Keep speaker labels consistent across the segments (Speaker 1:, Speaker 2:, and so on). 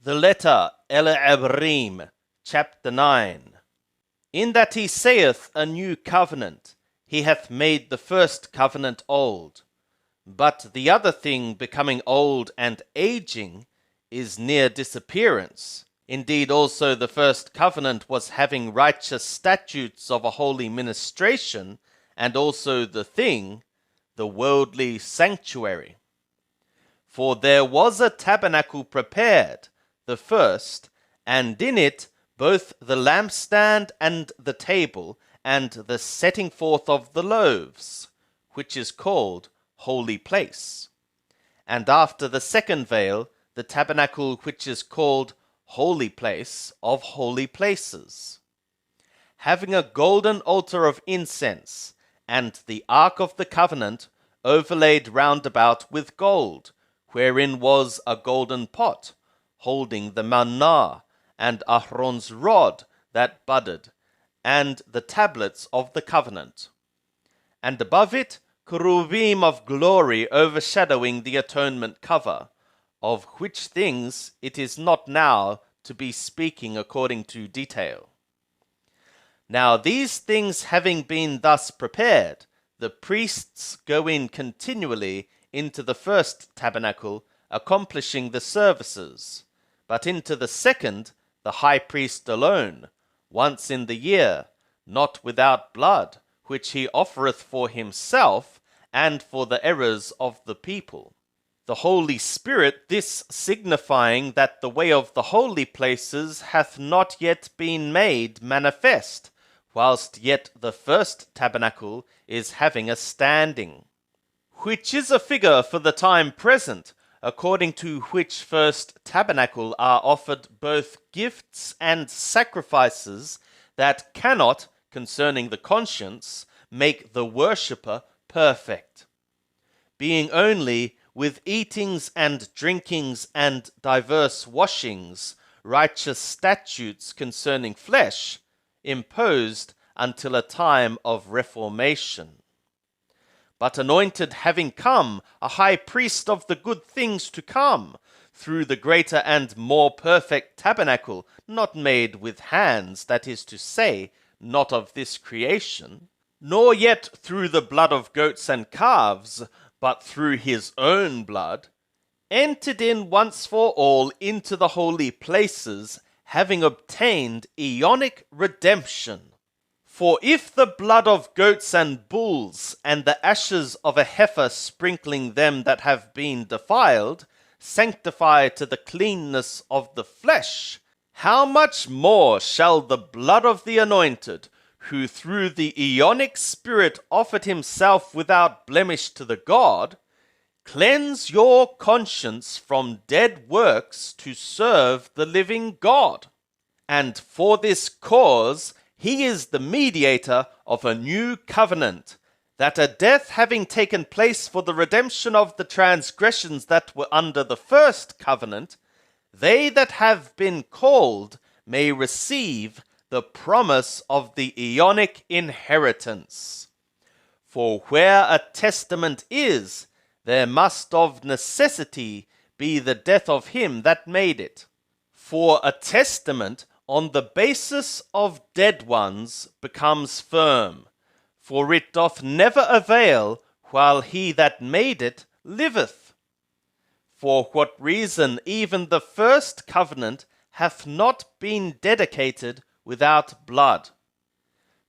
Speaker 1: The letter LLV, chapter 9. In that he saith a new covenant, he hath made the first covenant old. But the other thing becoming old and aging is near disappearance. Indeed also the first covenant was having righteous statutes of a holy ministration, and also the thing, the worldly sanctuary. For there was a tabernacle prepared, the first, and in it both the lampstand and the table, and the setting forth of the loaves, which is called Holy Place. And after the second veil, the tabernacle which is called Holy Place of Holy Places, having a golden altar of incense, and the ark of the covenant overlaid round about with gold, wherein was a golden pot, holding the manna, and Aaron's rod that budded, and the tablets of the covenant. And above it, cherubim of glory overshadowing the atonement cover, of which things it is not now to be speaking according to detail. Now these things having been thus prepared, the priests go in continually into the first tabernacle, accomplishing the services, but into the second the high priest alone, once in the year, not without blood, which he offereth for himself and for the errors of the people. The Holy Spirit this signifying that the way of the holy places hath not yet been made manifest, whilst yet the first tabernacle is having a standing, which is a figure for the time present, according to which first tabernacle are offered both gifts and sacrifices that cannot, concerning the conscience, make the worshipper perfect, being only with eatings and drinkings and diverse washings, righteous statutes concerning flesh, imposed until a time of reformation. But anointed having come, a high priest of the good things to come, through the greater and more perfect tabernacle, not made with hands, that is to say, not of this creation, nor yet through the blood of goats and calves, but through his own blood, entered in once for all into the holy places, having obtained aeonic redemption. For if the blood of goats and bulls, and the ashes of a heifer sprinkling them that have been defiled, sanctify to the cleanness of the flesh, how much more shall the blood of the anointed, who through the aeonic Spirit offered himself without blemish to the God, cleanse your conscience from dead works to serve the living God? And for this cause he is the mediator of a new covenant, that a death having taken place for the redemption of the transgressions that were under the first covenant, they that have been called may receive the promise of the aeonic inheritance. For where a testament is, there must of necessity be the death of him that made it. For a testament on the basis of dead ones becomes firm, for it doth never avail while he that made it liveth. For what reason even the first covenant hath not been dedicated without blood.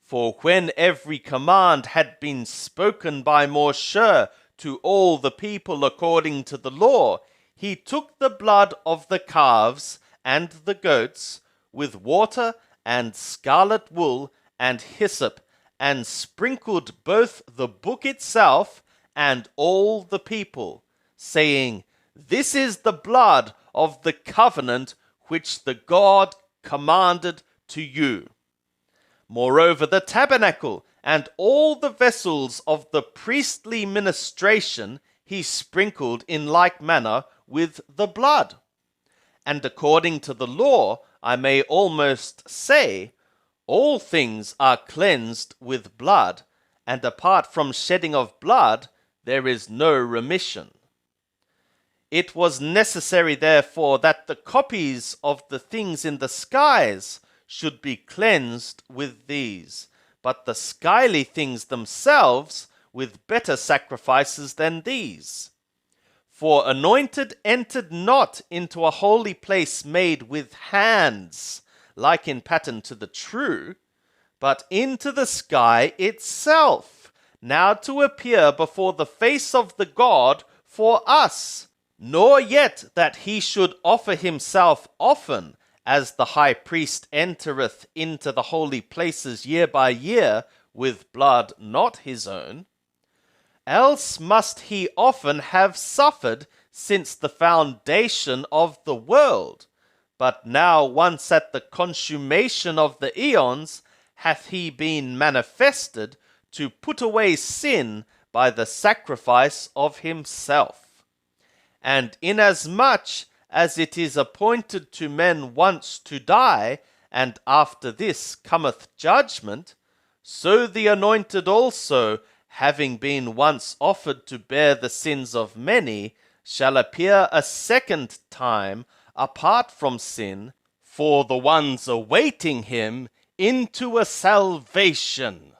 Speaker 1: For when every command had been spoken by Moshe to all the people according to the law, he took the blood of the calves and the goats with water and scarlet wool and hyssop, and sprinkled both the book itself and all the people, saying, This is the blood of the covenant which the God commanded to you. Moreover, the tabernacle and all the vessels of the priestly ministration he sprinkled in like manner with the blood. And according to the law, I may almost say, all things are cleansed with blood, and apart from shedding of blood, there is no remission. It was necessary, therefore, that the copies of the things in the skies should be cleansed with these, but the skyly things themselves with better sacrifices than these. For anointed entered not into a holy place made with hands, like in pattern to the true, but into the sky itself, now to appear before the face of the God for us, nor yet that he should offer himself often, as the high priest entereth into the holy places year by year with blood not his own. Else must he often have suffered since the foundation of the world. But now once at the consummation of the aeons hath he been manifested to put away sin by the sacrifice of himself. And inasmuch as it is appointed to men once to die, and after this cometh judgment, so the anointed also, having been once offered to bear the sins of many, shall appear a second time apart from sin, for the ones awaiting him into a salvation.